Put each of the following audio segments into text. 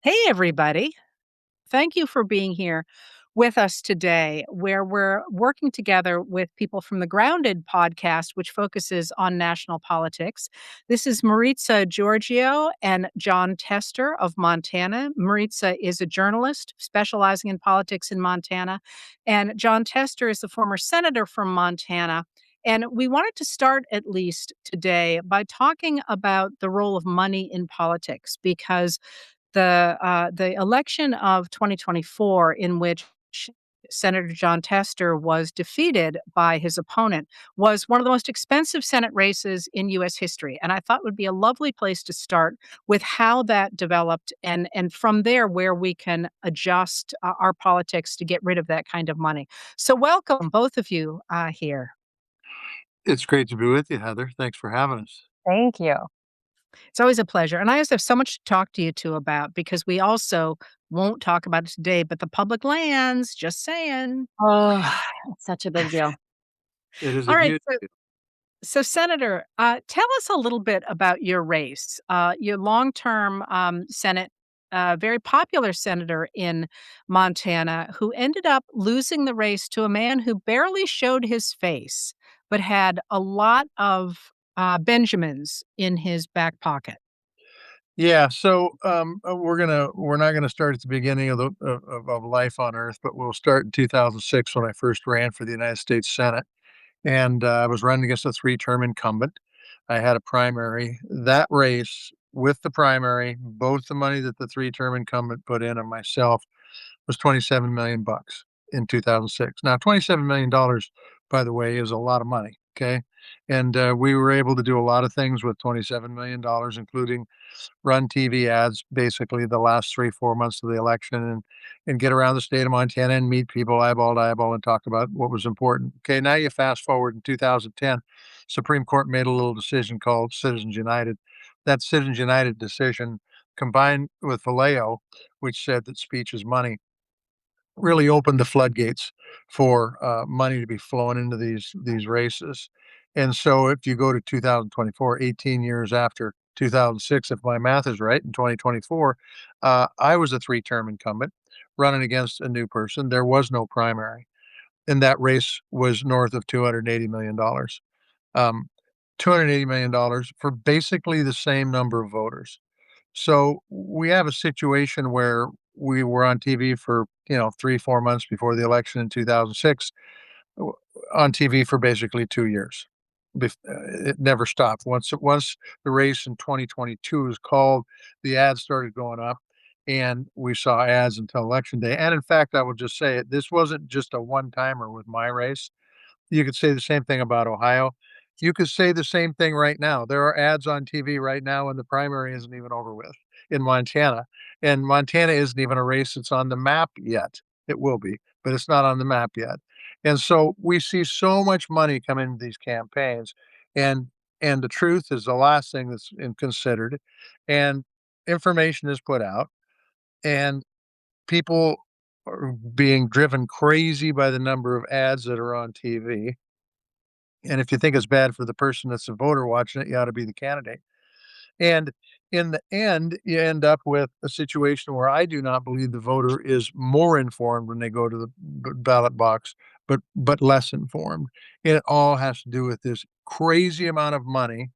Hey, everybody. Thank you for being here with us today, where we're working together with people from the Grounded podcast, which focuses on national politics. This is Maritza Giorgio and John Tester of Montana. Maritza is a journalist specializing in politics in Montana, and John Tester is the former senator from Montana. And we wanted to start at least today by talking about the role of money in politics because the election of 2024 in which Senator John Tester was defeated by his opponent was one of the most expensive Senate races in US history, and I thought would be a lovely place to start with how that developed and from there where we can adjust our politics to get rid of that kind of money. So welcome both of you here. It's great to be with you, Heather. Thanks for having us. Thank you. It's always a pleasure. And I just have so much to talk to you two about because we also won't talk about it today, but the public lands, just saying. Oh, it's such a big deal. It is All a right. huge So Senator, tell us a little bit about your race. Your long term Senate, very popular senator in Montana who ended up losing the race to a man who barely showed his face, but had a lot of Benjamins in his back pocket. Yeah, we're not gonna start at the beginning of the of life on Earth, but we'll start in 2006 when I first ran for the United States Senate, and I was running against a three-term incumbent. I had a primary. That race with the primary, both the money that the three-term incumbent put in and myself was 27 million bucks in 2006. Now, 27 million dollars, by the way, is a lot of money. Okay, and we were able to do a lot of things with 27 million dollars, including run TV ads basically the last 3, 4 months of the election, and get around the state of Montana and meet people eyeball to eyeball and talk about what was important. Okay, now you fast forward in 2010, Supreme Court made a little decision called Citizens United. That Citizens United decision, combined with Vallejo, which said that speech is money, really opened the floodgates for money to be flowing into these races. And so, if you go to 2024, 18 years after 2006, if my math is right, in 2024, I was a three-term incumbent running against a new person. There was no primary, and that race was north of $280 million. $280 million for basically the same number of voters. So we have a situation where we were on TV for, 3, 4 months before the election in 2006, w- on TV for basically 2 years. It never stopped. Once the race in 2022 was called, the ads started going up, and we saw ads until election day. And in fact, I will just say it: this wasn't just a one timer with my race. You could say the same thing about Ohio. You could say the same thing right now. There are ads on TV right now, and the primary isn't even over with in Montana. And Montana isn't even a race that's on the map yet. It will be, but it's not on the map yet. And so we see so much money come into these campaigns, and and the truth is the last thing that's considered, and information is put out, and people are being driven crazy by the number of ads that are on TV. And if you think it's bad for the person that's a voter watching it, you ought to be the candidate. And in the end, you end up with a situation where I do not believe the voter is more informed when they go to the ballot box, but less informed. And it all has to do with this crazy amount of money,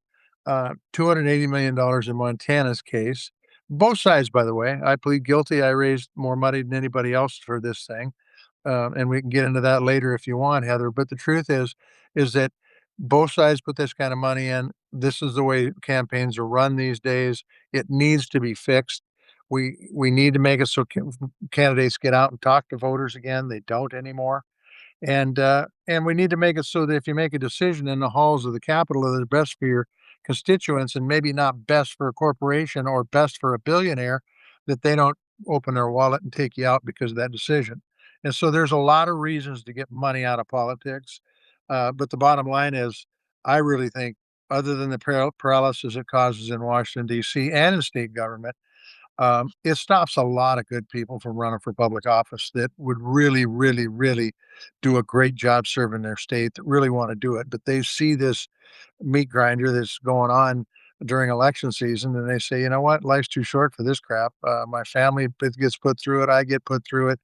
$280 million in Montana's case. Both sides, by the way. I plead guilty. I raised more money than anybody else for this thing, and we can get into that later if you want, Heather. But the truth is that both sides put this kind of money in. This is the way campaigns are run these days. It needs to be fixed. We need to make it so candidates get out and talk to voters again. They don't anymore, and we need to make it so that if you make a decision in the halls of the Capitol that is best for your constituents and maybe not best for a corporation or best for a billionaire, that they don't open their wallet and take you out because of that decision. And so there's a lot of reasons to get money out of politics, but the bottom line is, I really think, other than the paralysis it causes in Washington D.C. and in state government, it stops a lot of good people from running for public office that would really, really, really do a great job serving their state, that really want to do it. But they see this meat grinder that's going on during election season, and they say, you know what, life's too short for this crap. My family gets put through it, I get put through it,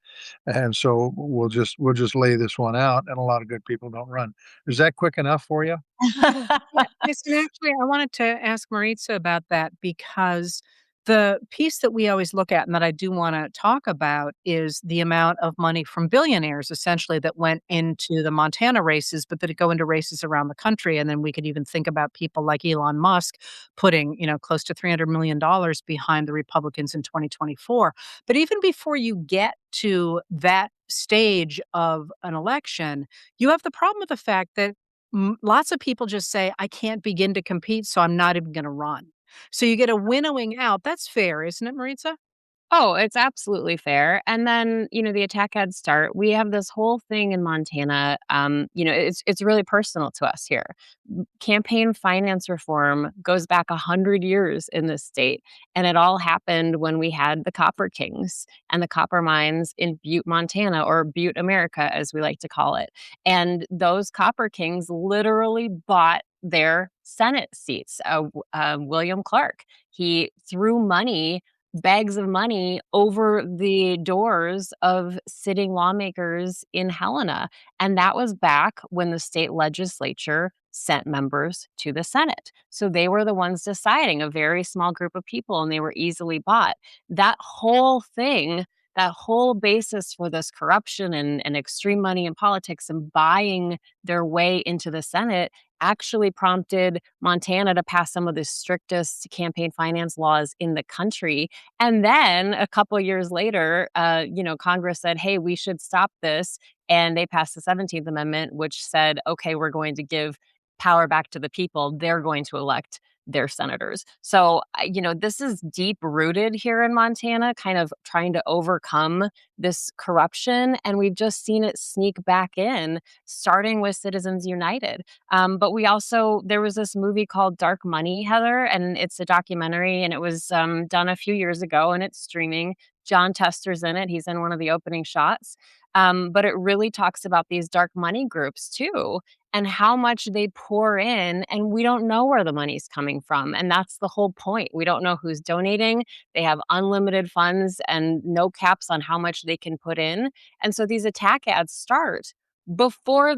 and so we'll just lay this one out. And a lot of good people don't run. Is that quick enough for you? Yeah, yes, and actually, I wanted to ask Maritza about that because the piece that we always look at and that I do wanna talk about is the amount of money from billionaires, essentially, that went into the Montana races, but that it go into races around the country, and then we could even think about people like Elon Musk putting, close to $300 million behind the Republicans in 2024. But even before you get to that stage of an election, you have the problem with the fact that lots of people just say, "I can't begin to compete, so I'm not even gonna run." So you get a winnowing out. That's fair, isn't it, Maritza? Oh, it's absolutely fair. And then, the attack ads start. We have this whole thing in Montana. It's really personal to us here. Campaign finance reform goes back 100 years in this state, and it all happened when we had the Copper Kings and the copper mines in Butte, Montana, or Butte, America, as we like to call it. And those Copper Kings literally bought their Senate seats. William Clark, he threw money bags of money over the doors of sitting lawmakers in Helena. And that was back when the state legislature sent members to the Senate. So they were the ones deciding, a very small group of people, and they were easily bought. That whole thing, that whole basis for this corruption and extreme money in politics and buying their way into the Senate actually prompted Montana to pass some of the strictest campaign finance laws in the country. And then a couple years later, Congress said, hey, we should stop this. And they passed the 17th Amendment, which said, okay, we're going to give power back to the people. They're going to elect their senators. So, this is deep rooted here in Montana, kind of trying to overcome this corruption. And we've just seen it sneak back in, starting with Citizens United. But there was this movie called Dark Money, Heather, and it's a documentary, and it was done a few years ago, and it's streaming. John Tester's in it. He's in one of the opening shots. But it really talks about these dark money groups too, and how much they pour in, and we don't know where the money's coming from. And that's the whole point. We don't know who's donating. They have unlimited funds and no caps on how much they can put in. And so these attack ads start before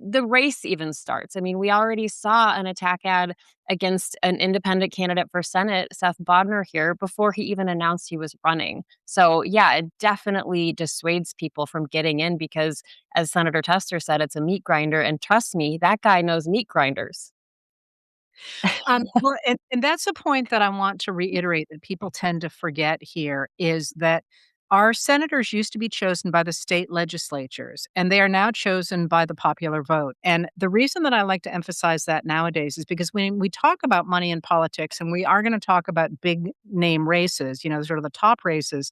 the race even starts. I mean, we already saw an attack ad against an independent candidate for Senate, Seth Bodnar here, before he even announced he was running. So, yeah, it definitely dissuades people from getting in because, as Senator Tester said, it's a meat grinder. And trust me, that guy knows meat grinders. Well, and that's a point that I want to reiterate that people tend to forget here is that our senators used to be chosen by the state legislatures, and they are now chosen by the popular vote. And the reason that I like to emphasize that nowadays is because when we talk about money in politics, and we are going to talk about big name races, sort of the top races,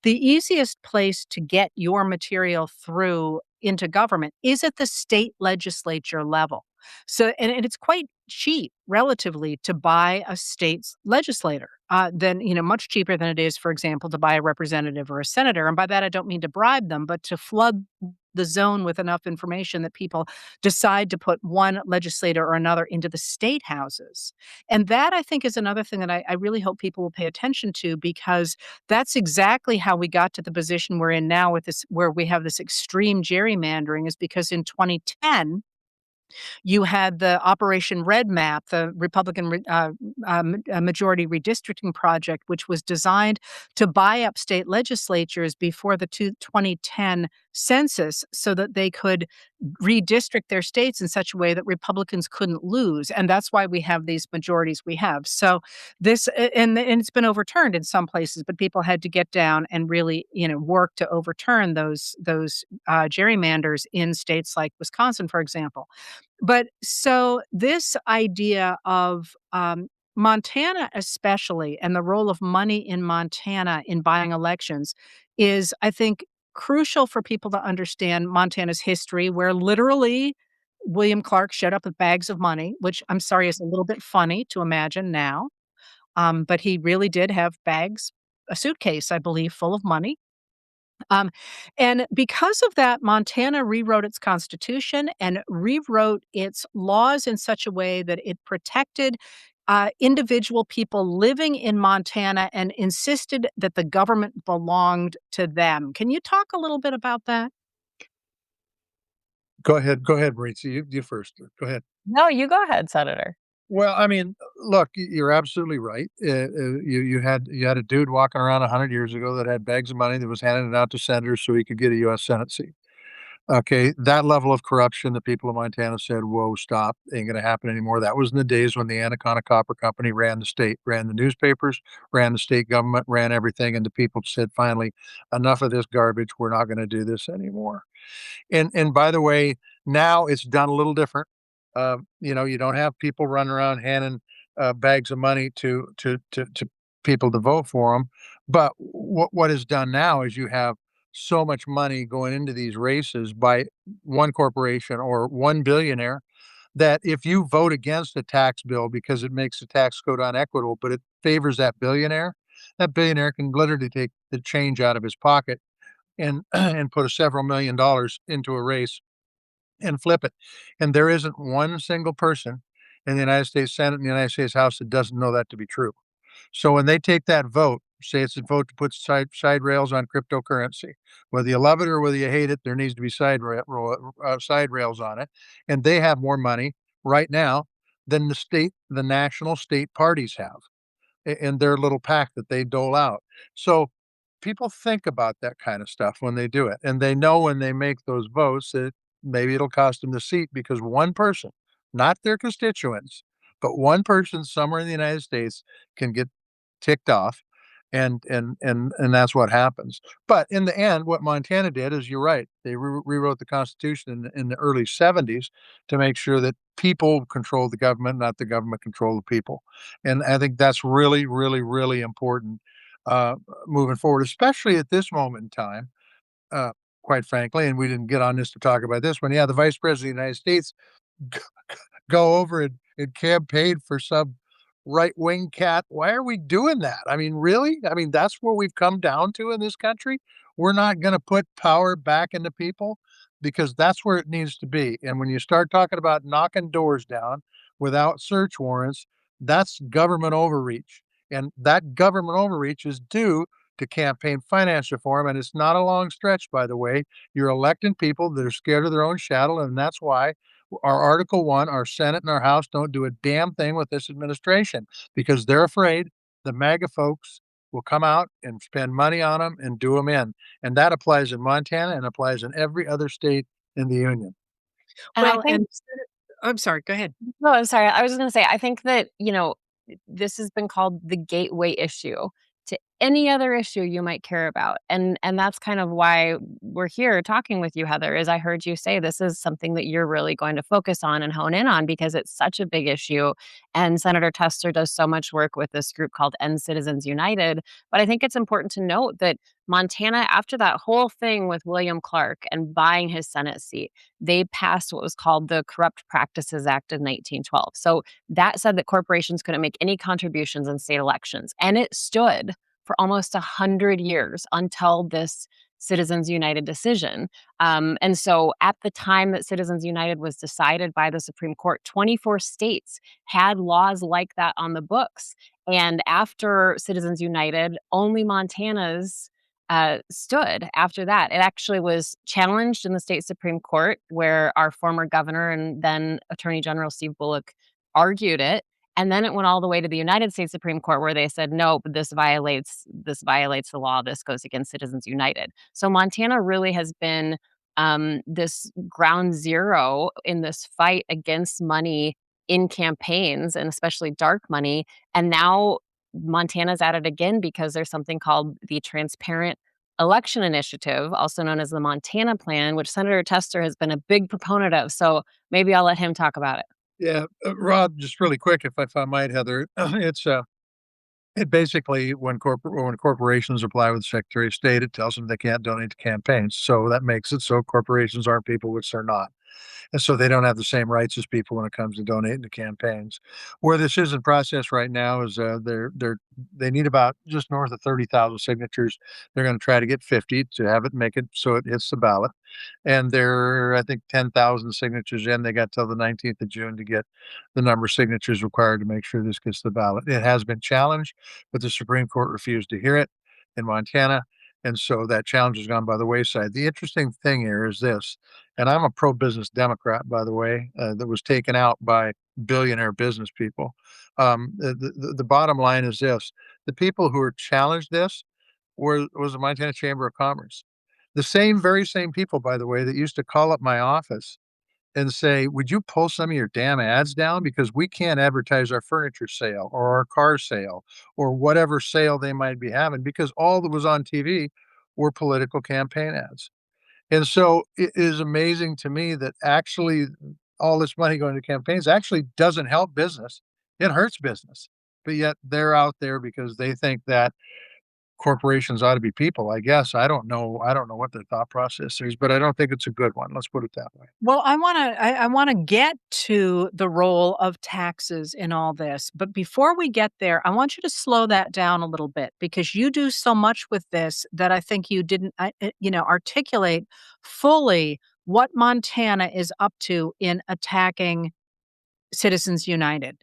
the easiest place to get your material through into government is at the state legislature level. So, and it's quite cheap relatively to buy a state's legislator, than, much cheaper than it is, for example, to buy a representative or a senator. And by that, I don't mean to bribe them, but to flood the zone with enough information that people decide to put one legislator or another into the state houses. And that, I think, is another thing that I really hope people will pay attention to, because that's exactly how we got to the position we're in now with this, where we have this extreme gerrymandering, is because in 2010, you had the Operation Red Map, the majority redistricting project, which was designed to buy up state legislatures before the 2010 census so that they could redistrict their states in such a way that Republicans couldn't lose. And that's why we have these majorities we have. So and it's been overturned in some places, but people had to get down and really, work to overturn those gerrymanders in states like Wisconsin, for example. But so this idea of Montana, especially, and the role of money in Montana in buying elections is, I think, crucial for people to understand Montana's history, where literally William Clark showed up with bags of money, which I'm sorry is a little bit funny to imagine now. But he really did have bags, a suitcase, I believe, full of money. Um, and because of that, Montana rewrote its constitution and rewrote its laws in such a way that it protected individual people living in Montana and insisted that the government belonged to them. Can you talk a little bit about that? Go ahead, Maritza, you first. Go ahead. No, you go ahead, Senator. Well, I mean, look, you're absolutely right. You had a dude walking around 100 years ago that had bags of money that was handing it out to senators so he could get a U.S. Senate seat. Okay, that level of corruption, the people of Montana said, "Whoa, stop! Ain't gonna happen anymore." That was in the days when the Anaconda Copper Company ran the state, ran the newspapers, ran the state government, ran everything, and the people said, "Finally, enough of this garbage. We're not going to do this anymore." And by the way, now it's done a little different. You don't have people running around handing bags of money to people to vote for them. But what is done now is you have so much money going into these races by one corporation or one billionaire that if you vote against a tax bill because it makes the tax code unequitable, but it favors that billionaire can literally take the change out of his pocket and and put a several $1,000,000 into a race and flip it. And there isn't one single person in the United States Senate and the United States House that doesn't know that to be true. So when they take that vote, say it's a vote to put side rails on cryptocurrency, whether you love it or whether you hate it, there needs to be side rails on it, and they have more money right now than the national state parties have in their little pack that they dole out. So people think about that kind of stuff when they do it, and they know when they make those votes that maybe it'll cost them the seat because one person, not their constituents, but one person somewhere in the United States can get ticked off, and that's what happens. But in the end, what Montana did is you're right. They rewrote the Constitution in the early '70s to make sure that people control the government, not the government control the people. And I think that's really, really, really important uh, moving forward, especially at this moment in time. Uh, Quite frankly, and we didn't get on this to talk about this one. Yeah, the Vice President of the United States go over and campaign for some right wing cat. Why are we doing that? I mean, really? I mean, that's where we've come down to in this country. We're not going to put power back into people because that's where it needs to be. And when you start talking about knocking doors down without search warrants, that's government overreach. And that government overreach is due to campaign finance reform. And it's not a long stretch, by the way. You're electing people that are scared of their own shadow. And that's why our Article 1, our Senate and our House don't do a damn thing with this administration because they're afraid the MAGA folks will come out and spend money on them and do them in. And that applies in Montana and applies in every other state in the union. And I Well, think and I'm sorry, go ahead. no, I'm sorry. I was just gonna say, I think that, this has been called the gateway issue to any other issue you might care about. And that's kind of why we're here talking with you, Heather, is I heard you say this is something that you're really going to focus on and hone in on because it's such a big issue. And Senator Tester does so much work with this group called End Citizens United. But I think it's important to note that Montana, after that whole thing with William Clark and buying his Senate seat, they passed what was called the Corrupt Practices Act of 1912. So that said that corporations couldn't make any contributions in state elections. And it stood for almost 100 years until this Citizens United decision. And so at the time that Citizens United was decided by the Supreme Court, 24 states had laws like that on the books. And after Citizens United, only Montana's stood after that. It actually was challenged in the state Supreme Court, where our former governor and then Attorney General Steve Bullock argued it. And then it went all the way to the United States Supreme Court, where they said, "No, this violates the law. This goes against Citizens United." So Montana really has been this ground zero in this fight against money in campaigns, and especially dark money. And now Montana's at it again because there's something called the Transparent Election Initiative, also known as the Montana Plan, which Senator Tester has been a big proponent of. So maybe I'll let him talk about it. Yeah, Rob, just really quick, if I might, Heather, it basically when corporations apply with the Secretary of State, it tells them they can't donate to campaigns. So that makes it so corporations aren't people, which they're not. and so they don't have the same rights as people when it comes to donating to campaigns. Where this is in process right now is they need about just north of 30,000 signatures. They're going to try to get 50 to have it make it so it hits the ballot, and they're, I think, 10,000 signatures in. They got till the 19th of June to get the number of signatures required to make sure this gets to the ballot. It has been challenged, but the Supreme Court refused to hear it in Montana. And so that challenge has gone by the wayside. The interesting thing here is this, and I'm a pro business Democrat, by the way, that was taken out by billionaire business people. The bottom line is this: the people who are challenged this was the Montana Chamber of Commerce. The very same people, by the way, that used to call up my office and say, "Would you pull some of your damn ads down? Because we can't advertise our furniture sale or our car sale or whatever sale they might be having because all that was on TV were political campaign ads." And so it is amazing to me that actually all this money going to campaigns actually doesn't help business. It hurts business. But yet they're out there because they think that corporations ought to be people, I guess. I don't know what their thought process is, but I don't think it's a good one. Let's put it that way. Well, I wanna get to the role of taxes in all this, but before we get there, I want you to slow that down a little bit because you do so much with this that I think you didn't, articulate fully what Montana is up to in attacking Citizens United.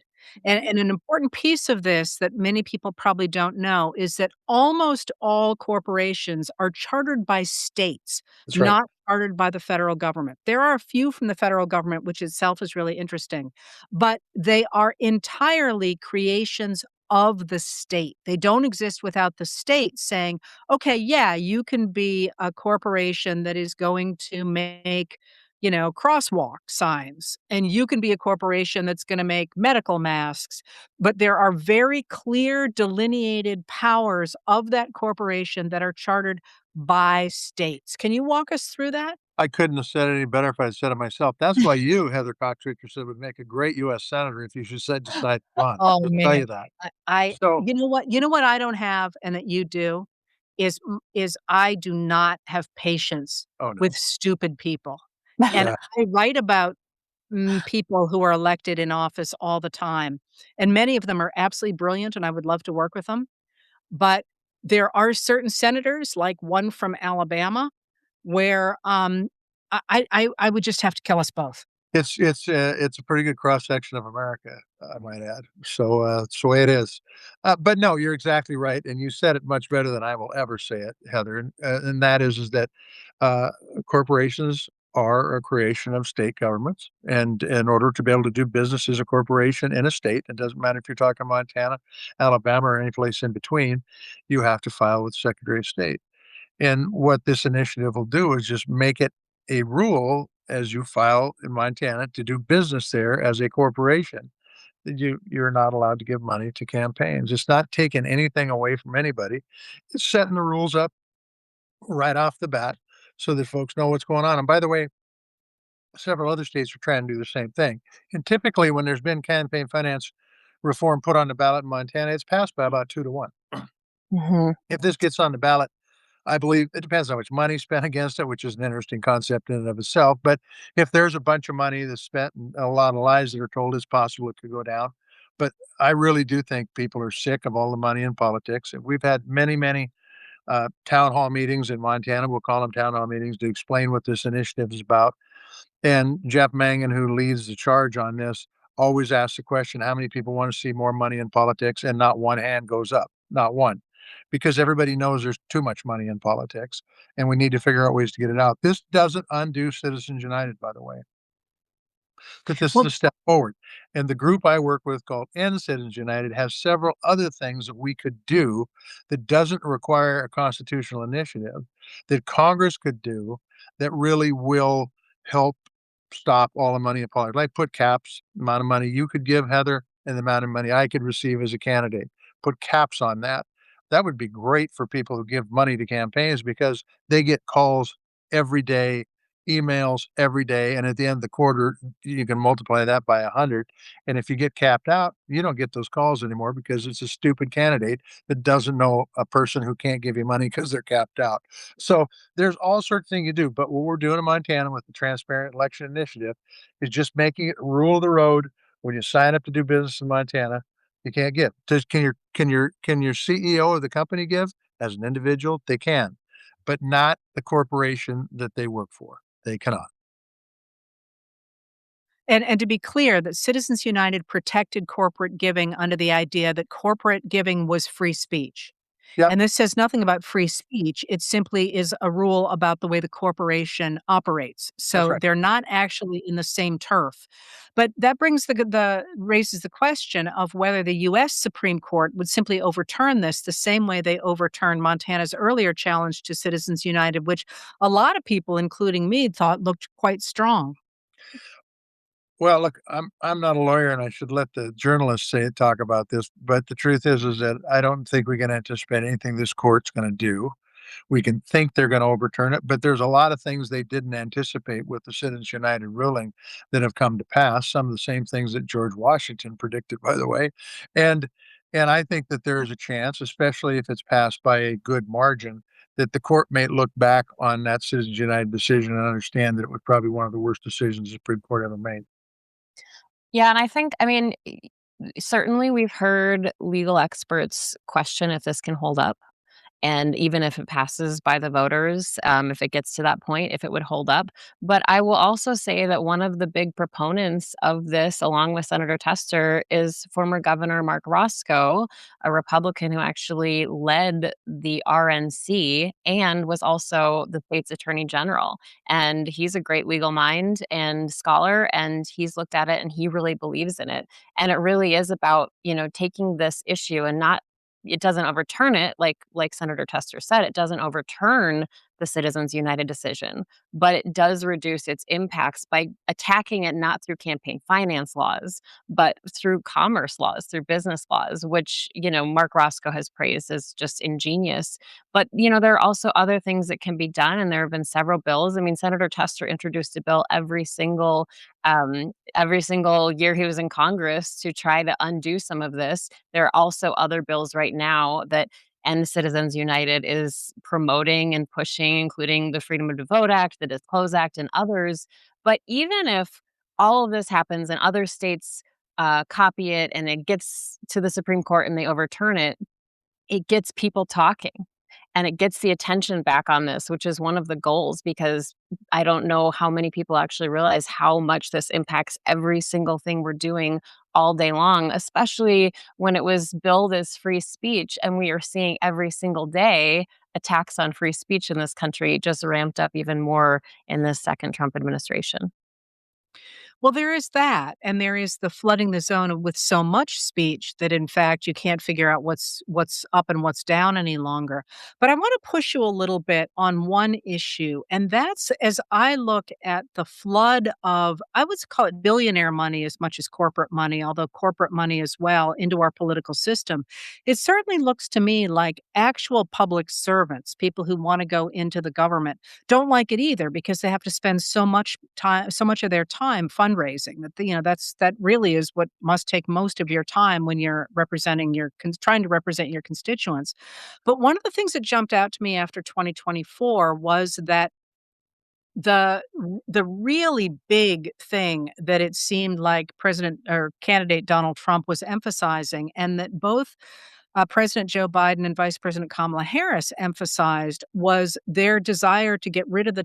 And an important piece of this that many people probably don't know is that almost all corporations are chartered by states, That's right. not chartered by the federal government. There are a few from the federal government, which itself is really interesting, but they are entirely creations of the state. They don't exist without the state saying, "Okay, yeah, you can be a corporation that is going to make crosswalk signs, and you can be a corporation that's gonna make medical masks, but there are very clear delineated powers of that corporation that are chartered by states. Can you walk us through that? I couldn't have said it any better if I had said it myself. That's why you, Heather Cox Richardson, would make a great US Senator if you should decide to run. Oh, I'll just tell man. you that. I So you know what I don't have and that you do is I do not have patience oh, with no. stupid people, and Yeah. I write about people who are elected in office all the time, and many of them are absolutely brilliant, and I would love to work with them, but there are certain senators, like one from Alabama, where, I would just have to kill us both. It's a pretty good cross section of America, I might add. So, it's the way it is. But no, you're exactly right, and you said it much better than I will ever say it, Heather, and that is that, uh, corporations are a creation of state governments, and in order to be able to do business as a corporation in a state, it doesn't matter if you're talking Montana, Alabama, or any place in between, you have to file with Secretary of State. And what this initiative will do is just make it a rule as you file in Montana to do business there as a corporation that you're not allowed to give money to campaigns. It's not taking anything away from anybody. It's setting the rules up right off the bat so that folks know what's going on. And by the way, several other states are trying to do the same thing. And typically when there's been campaign finance reform put on the ballot in Montana, it's passed by about 2 to 1. Mhm. If this gets on the ballot, I believe it depends how much money is spent against it, which is an interesting concept in and of itself. But if there's a bunch of money that's spent and a lot of lies that are told, it's possible it could go down. But I really do think people are sick of all the money in politics. And we've had many, many town hall meetings in Montana. We'll call them town hall meetings to explain what this initiative is about. And Jeff Mangan, who leads the charge on this, always asks the question, how many people want to see more money in politics? And not one hand goes up, not one, because everybody knows there's too much money in politics and we need to figure out ways to get it out. This doesn't undo Citizens United, by the way, but this is Well, a step forward. And the group I work with called End Citizens United has several other things that we could do that doesn't require a constitutional initiative that Congress could do that really will help stop all the money in politics. Like put caps, amount of money you could give, Heather, and the amount of money I could receive as a candidate. Put caps on that. That would be great for people who give money to campaigns because they get calls every day emails every day, and at the end of the quarter, you can multiply that by 100, and if you get capped out, you don't get those calls anymore because it's a stupid candidate that doesn't know a person who can't give you money because 'cause they're capped out. So, there's all sorts of things you do, but what we're doing in Montana with the Transparent Election Initiative is just making it rule of the road when you sign up to do business in Montana, you can't give. Can your CEO of the company give? As an individual, they can, but not the corporation that they work for. They cannot. And to be clear, that Citizens United protected corporate giving under the idea that corporate giving was free speech. Yep, And this says nothing about free speech. It simply is a rule about the way the corporation operates. that's So right. they're not actually in the same turf. But that brings the raises the question of whether the US Supreme Court would simply overturn this the same way they overturned Montana's earlier challenge to Citizens United, which a lot of people, including me, thought looked quite strong. Well, look, I'm not a lawyer, and I should let the journalists talk about this, but the truth is that I don't think we can anticipate anything this court's gonna do. We can think they're gonna overturn it, but there's a lot of things they didn't anticipate with the Citizens United ruling that have come to pass, some of the same things that George Washington predicted, by the way, and I think that there is a chance, especially if it's passed by a good margin, that the court may look back on that Citizens United decision and understand that it was probably one of the worst decisions the Supreme Court ever made. Yeah, and I think, I mean, certainly we've heard legal experts question if this can hold up. And even if it passes by the voters, if it gets to that point, if it would hold up. But I will also say that one of the big proponents of this, along with Senator Tester, is former Governor Mark Roscoe, a Republican who actually led the RNC and was also the state's attorney general. And he's a great legal mind and scholar, and he's looked at it and he really believes in it. And it really is about, taking this issue and not, it doesn't overturn it, like Senator Tester said, it doesn't overturn the Citizens United decision, but it does reduce its impacts by attacking it not through campaign finance laws, but through commerce laws, through business laws, which, Mark Roscoe has praised as just ingenious. But, there are also other things that can be done, and there have been several bills. I mean, Senator Tester introduced a bill every single year he was in Congress to try to undo some of this. There are also other bills right now that and Citizens United is promoting and pushing, including the Freedom to Vote Act, the Disclose Act, and others. But even if all of this happens and other states copy it and it gets to the Supreme Court and they overturn it, it gets people talking and it gets the attention back on this, which is one of the goals, because I don't know how many people actually realize how much this impacts every single thing we're doing all day long, especially when it was billed as free speech. And we are seeing every single day attacks on free speech in this country just ramped up even more in this second Trump administration. Well, there is that, and there is the flooding the zone with so much speech that, in fact, you can't figure out what's up and what's down any longer. But I want to push you a little bit on one issue, and that's as I look at the flood of, I would call it billionaire money as much as corporate money, although corporate money as well, into our political system. It certainly looks to me like actual public servants, people who want to go into the government, don't like it either because they have to spend so much of their time fundraising that really is what must take most of your time when you're trying to represent your constituents. But one of the things that jumped out to me after 2024 was that the really big thing that it seemed like President or candidate Donald Trump was emphasizing, and that both President Joe Biden and Vice President Kamala Harris emphasized, was their desire to get rid of the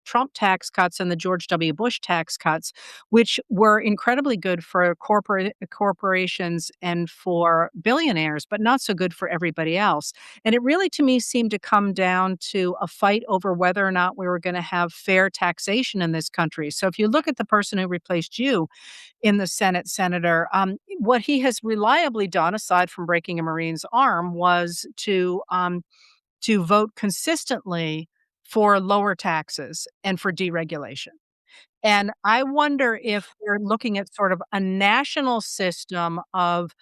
Trump tax cuts and the George W. Bush tax cuts, which were incredibly good for corporations and for billionaires, but not so good for everybody else. And it really, to me, seemed to come down to a fight over whether or not we were going to have fair taxation in this country. So if you look at the person who replaced you in the Senate, Senator, what he has reliably done, aside from breaking a Marine's arm, was to vote consistently for lower taxes and for deregulation. And I wonder if we're looking at sort of a national system of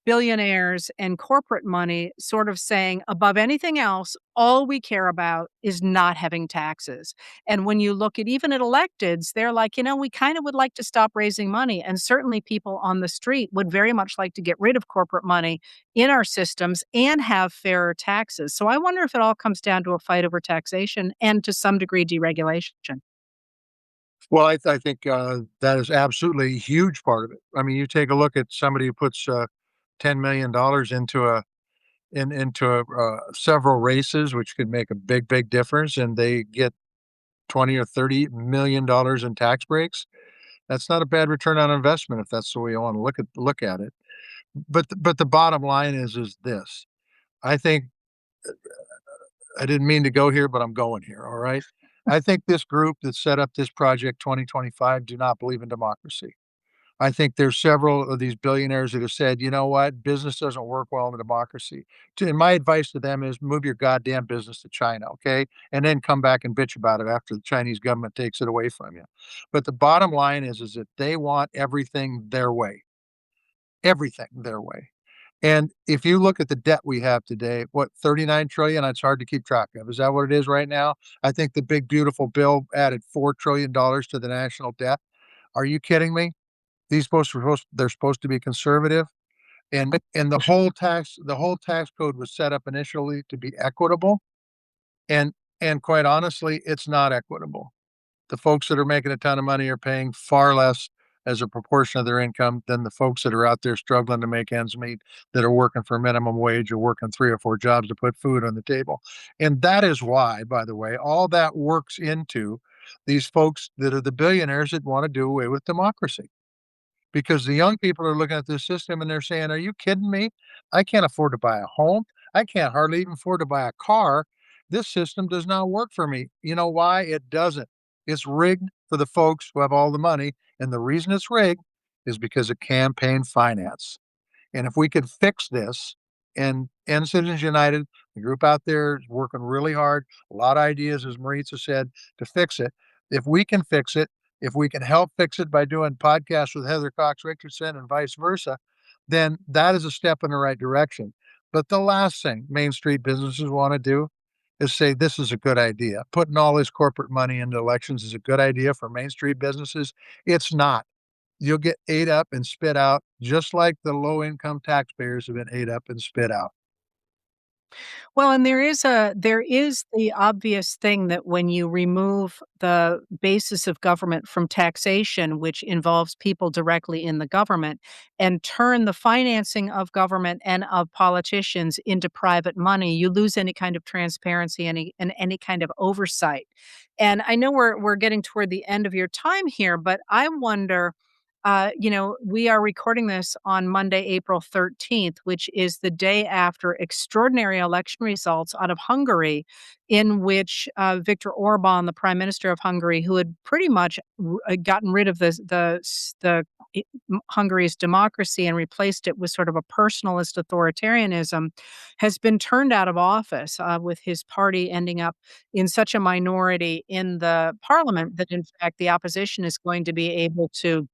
billionaires and corporate money sort of saying, above anything else, all we care about is not having taxes. And when you look at even at electeds, they're like, we kind of would like to stop raising money. And certainly people on the street would very much like to get rid of corporate money in our systems and have fairer taxes. So I wonder if it all comes down to a fight over taxation and to some degree deregulation. Well, I think that is absolutely a huge part of it. I mean, you take a look at somebody who puts $10 million into several races, which could make a big difference, and they get 20 or $30 million in tax breaks. That's not a bad return on investment if that's the way you want to look at it. But the bottom line is this. I think I didn't mean to go here, but I'm going here. All right. I think this group that set up this project 2025 do not believe in democracy. I think there's several of these billionaires that have said, you know what, business doesn't work well in a democracy. And my advice to them is move your goddamn business to China, okay? And then come back and bitch about it after the Chinese government takes it away from you. But the bottom line is that they want everything their way. And if you look at the debt we have today, what, 39 trillion, it's hard to keep track of. Is that what it is right now? I think the big beautiful bill added $4 trillion to the national debt. Are you kidding me? They're supposed to be conservative, and the whole tax code was set up initially to be equitable, and quite honestly, it's not equitable. The folks that are making a ton of money are paying far less as a proportion of their income than the folks that are out there struggling to make ends meet, that are working for minimum wage or working 3 or 4 jobs to put food on the table. And that is why, by the way, all that works into these folks that are the billionaires that want to do away with democracy. Because the young people are looking at this system and they're saying, "Are you kidding me? I can't afford to buy a home. I can't hardly even afford to buy a car. This system does not work for me." You know why? It doesn't. It's rigged for the folks who have all the money, and the reason it's rigged is because of campaign finance. And if we could fix this, and Citizens United, the group out there is working really hard, a lot of ideas, as Maritza said, to fix it. If we can fix it, if we can help fix it by doing podcasts with Heather Cox Richardson and vice versa, then that is a step in the right direction. But the last thing Main Street businesses want to do is say this is a good idea. Putting all this corporate money into elections is a good idea for Main Street businesses. It's not. You'll get ate up and spit out, just like the low income taxpayers have been ate up and spit out. Well, and there is the obvious thing that when you remove the basis of government from taxation, which involves people directly in the government, and turn the financing of government and of politicians into private money, you lose any kind of transparency, any kind of oversight. And I know we're getting toward the end of your time here, but I wonder, we are recording this on Monday, April 13th, which is the day after extraordinary election results out of Hungary, in which Viktor Orban, the prime minister of Hungary, who had pretty much gotten rid of Hungary's democracy and replaced it with sort of a personalist authoritarianism, has been turned out of office, with his party ending up in such a minority in the parliament that, in fact, the opposition is going to be able to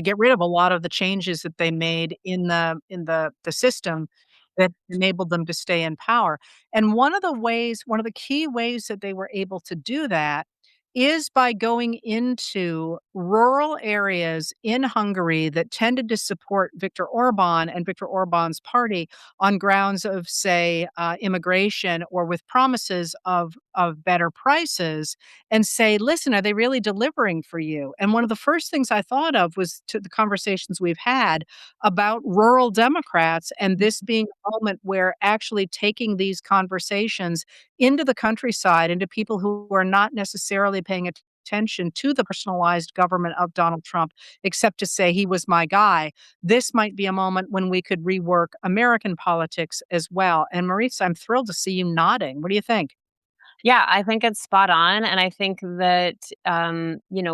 get rid of a lot of the changes that they made in the system that enabled them to stay in power. And one of the key ways that they were able to do that is by going into rural areas in Hungary that tended to support Viktor Orban and Viktor Orban's party on grounds of, say, immigration or with promises of better prices, and say, "Listen, are they really delivering for you?" And one of the first things I thought of was to the conversations we've had about rural Democrats, and this being a moment where actually taking these conversations into the countryside, into people who are not necessarily paying attention to the personalized government of Donald Trump, except to say he was my guy. This might be a moment when we could rework American politics as well. And Maurice, I'm thrilled to see you nodding. What do you think? Yeah, I think it's spot on, and I think that,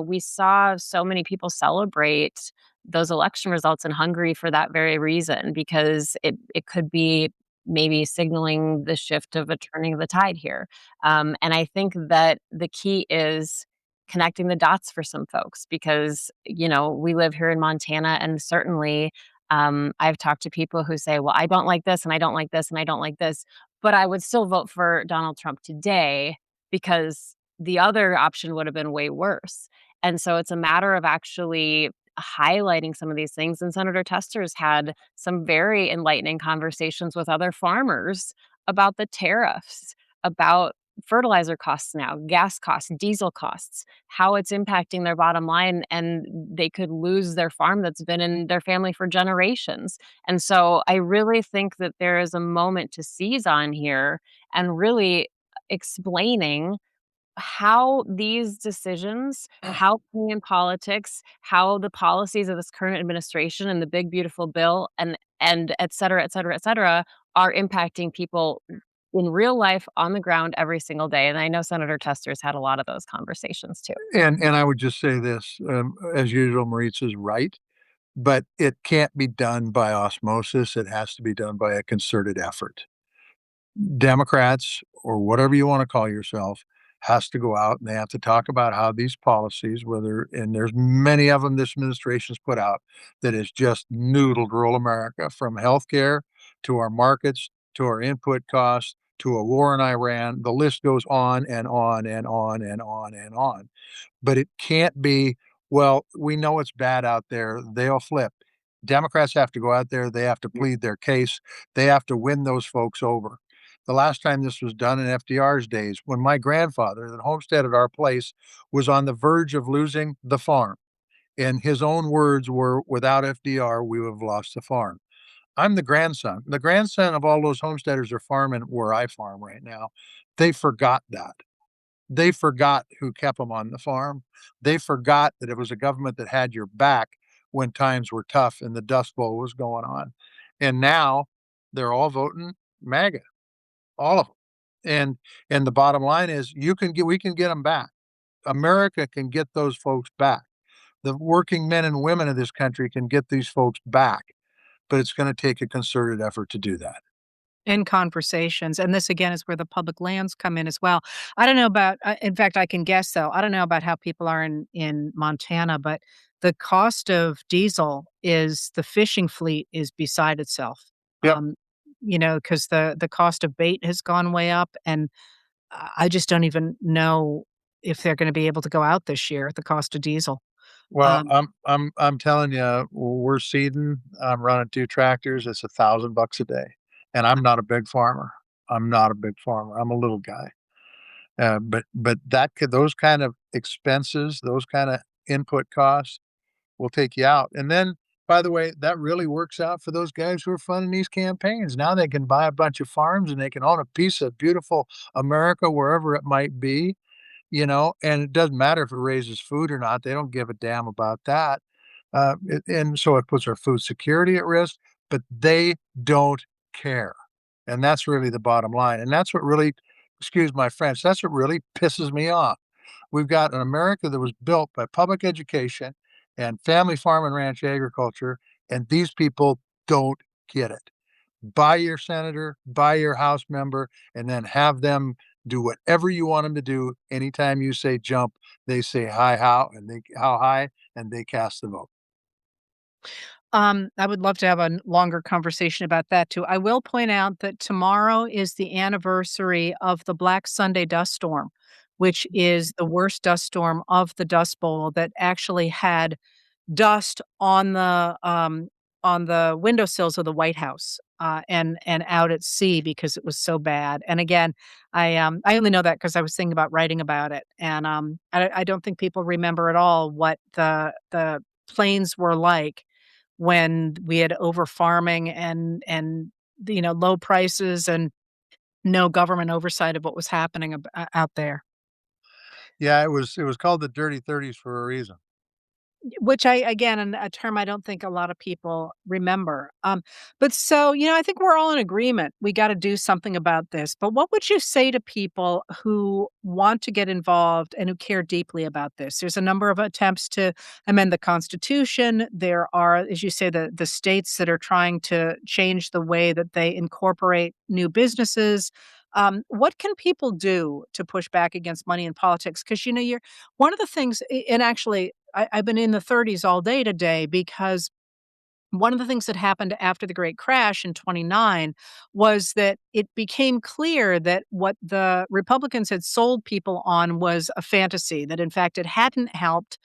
we saw so many people celebrate those election results in Hungary for that very reason, because it could be maybe signaling the shift of a turning of the tide here. And I think that the key is connecting the dots for some folks because, we live here in Montana, and certainly, I've talked to people who say, well, I don't like this and I don't like this and I don't like this, but I would still vote for Donald Trump today because the other option would have been way worse. And so it's a matter of actually highlighting some of these things. And Senator Tester's had some very enlightening conversations with other farmers about the tariffs, about fertilizer costs now, gas costs, diesel costs, how it's impacting their bottom line, and they could lose their farm that's been in their family for generations. And so I really think that there is a moment to seize on here and really explaining how these decisions, how Korean politics, how the policies of this current administration and the big beautiful bill and et cetera, et cetera, et cetera, are impacting people in real life on the ground every single day. And I know Senator Tester's had a lot of those conversations too. And I would just say this, as usual, Maritza's right, but it can't be done by osmosis. It has to be done by a concerted effort. Democrats, or whatever you want to call yourself, has to go out and they have to talk about how these policies, whether and there's many of them this administration's put out that is just noodled rural America, from healthcare to our markets to our input costs to a war in Iran. The list goes on and on and on and on and on. But it can't be, well, we know it's bad out there. They'll flip. Democrats have to go out there. They have to plead their case. They have to win those folks over. The last time this was done in FDR's days, when my grandfather that homesteaded our place was on the verge of losing the farm. And his own words were, without FDR, we would have lost the farm. I'm the grandson. The grandson of all those homesteaders are farming where I farm right now. They forgot that. They forgot who kept them on the farm. They forgot that it was a government that had your back when times were tough and the Dust Bowl was going on. And now they're all voting MAGA, all of them. And the bottom line is we can get them back. America can get those folks back. The working men and women of this country can get these folks back, but it's going to take a concerted effort to do that. In conversations, and this again is where the public lands come in as well. I don't know about in fact, I can guess though, I don't know about how people are in Montana, but the cost of diesel is the fishing fleet is beside itself. Yep. Um, because the cost of bait has gone way up, and I just don't even know if they're gonna be able to go out this year at the cost of diesel. Well, Um, I'm telling you, we're seeding. I'm running 2 tractors. It's $1,000 a day, and I'm not a big farmer. I'm not a big farmer. I'm a little guy. But those kind of expenses, those kind of input costs will take you out. And then, by the way, that really works out for those guys who are funding these campaigns. Now they can buy a bunch of farms and they can own a piece of beautiful America wherever it might be, and it doesn't matter if it raises food or not. They don't give a damn about that. And so it puts our food security at risk, but they don't care. And that's really the bottom line. And that's what really, excuse my French, that's what really pisses me off. We've got an America that was built by public education and family farm and ranch agriculture, and these people don't get it. Buy your senator, buy your House member, and then have them do whatever you want them to do. Anytime you say jump, they say hi how and they how high and they cast the vote. I would love to have a longer conversation about that too. I will point out that tomorrow is the anniversary of the Black Sunday dust storm, which is the worst dust storm of the Dust Bowl that actually had dust on the windowsills of the White House, and out at sea because it was so bad. And again, I only know that because I was thinking about writing about it, and, I don't think people remember at all what the plains were like when we had over farming and, low prices and no government oversight of what was happening out there. Yeah, it was called the Dirty 30s for a reason. Which I again, and a term I don't think a lot of people remember. But so, I think we're all in agreement. We gotta do something about this. But what would you say to people who want to get involved and who care deeply about this? There's a number of attempts to amend the Constitution. There are, as you say, the states that are trying to change the way that they incorporate new businesses. What can people do to push back against money in politics? Because you're one of the things, and actually, I've been in the 30s all day today because One of the things that happened after the great crash in '29 was that it became clear that what the Republicans had sold people on was a fantasy, that in fact it hadn't helped.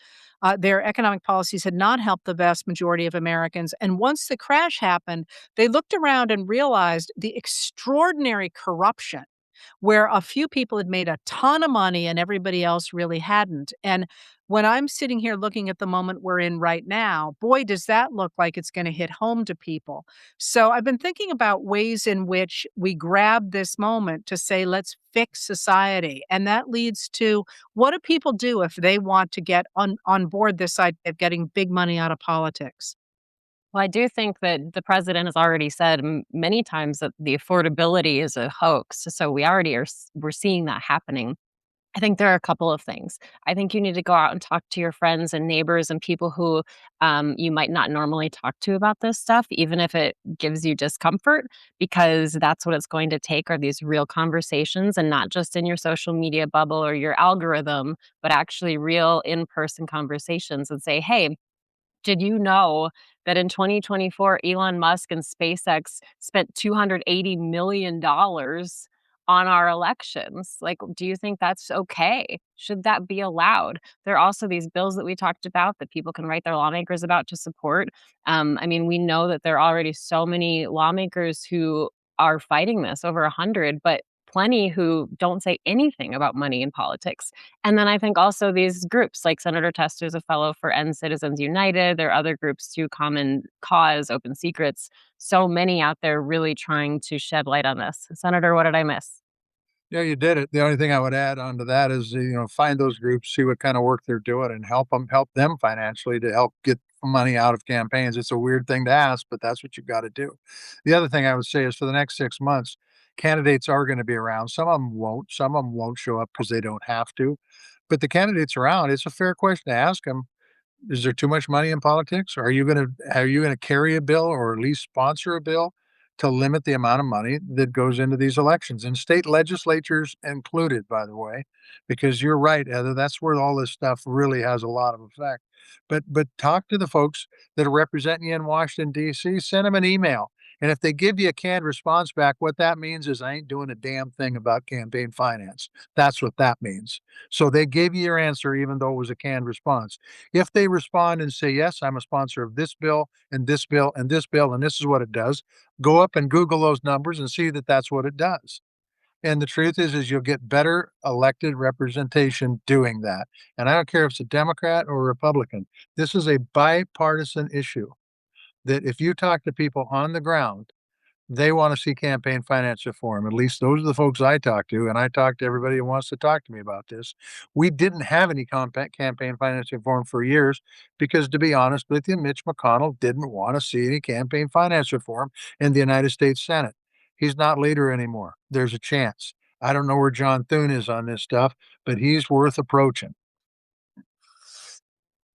Their economic policies had not helped the vast majority of Americans. And once the crash happened, they looked around and realized the extraordinary corruption where a few people had made a ton of money and everybody else really hadn't. And when I'm sitting here looking at the moment we're in right now, boy, does that look like it's going to hit home to people. So I've been thinking about ways in which we grab this moment to say, let's fix society. And that leads to what do people do if they want to get on board this idea of getting big money out of politics? Well, I do think that the president has already said many times that the affordability is a hoax. So we already we're seeing that happening. I think there are a couple of things. I think you need to go out and talk to your friends and neighbors and people who you might not normally talk to about this stuff, even if it gives you discomfort, because that's what it's going to take are these real conversations and not just in your social media bubble or your algorithm, but actually real in person conversations and say, hey, did you know that in 2024, Elon Musk and SpaceX spent $280 million on our elections? Like, do you think that's okay? Should that be allowed? There are also these bills that we talked about that people can write their lawmakers about to support. I mean, we know that there are already so many lawmakers who are fighting this, over 100, but plenty who don't say anything about money in politics. And then I think also these groups, like Senator Tester's a fellow for End Citizens United. There are other groups too, Common Cause, Open Secrets. So many out there really trying to shed light on this. Senator, what did I miss? Yeah, you did it. The only thing I would add on to that is, find those groups, see what kind of work they're doing and help them financially to help get money out of campaigns. It's a weird thing to ask, but that's what you've got to do. The other thing I would say is for the next 6 months, candidates are going to be around. Some of them won't. Some of them won't show up because they don't have to. But the candidates around, it's a fair question to ask them. Is there too much money in politics? Are you gonna carry a bill or at least sponsor a bill to limit the amount of money that goes into these elections? And state legislatures included, by the way, because you're right, Heather, that's where all this stuff really has a lot of effect. But talk to the folks that are representing you in Washington, DC, send them an email. And if they give you a canned response back, what that means is I ain't doing a damn thing about campaign finance. That's what that means. So they gave you your answer even though it was a canned response. If they respond and say, yes, I'm a sponsor of this bill and this bill and this bill, and this is what it does, go up and Google those numbers and see that that's what it does. And the truth is you'll get better elected representation doing that. And I don't care if it's a Democrat or a Republican. This is a bipartisan issue that if you talk to people on the ground, they wanna see campaign finance reform. At least those are the folks I talk to, and I talk to everybody who wants to talk to me about this. We didn't have any compact campaign finance reform for years because, to be honest with you, Mitch McConnell didn't wanna see any campaign finance reform in the United States Senate. He's not leader anymore. There's a chance. I don't know where John Thune is on this stuff, but he's worth approaching.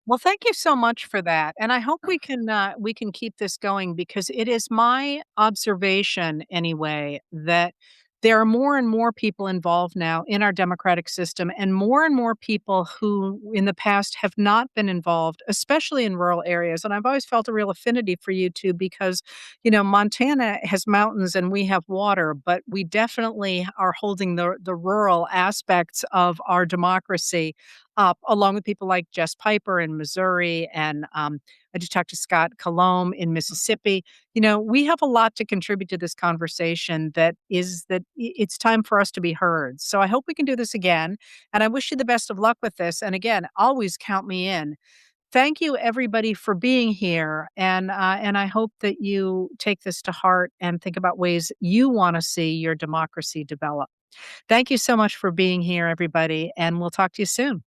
Well, thank you so much for that, and I hope we can keep this going because it is my observation anyway that there are more and more people involved now in our democratic system and more people who in the past have not been involved, especially in rural areas. And I've always felt a real affinity for you two because, Montana has mountains and we have water, but we definitely are holding the rural aspects of our democracy up, along with people like Jess Piper in Missouri, and I just talked to Scott Colomb in Mississippi. We have a lot to contribute to this conversation it's time for us to be heard. So I hope we can do this again, and I wish you the best of luck with this. And again, always count me in. Thank you, everybody, for being here, and I hope that you take this to heart and think about ways you want to see your democracy develop. Thank you so much for being here, everybody, and we'll talk to you soon.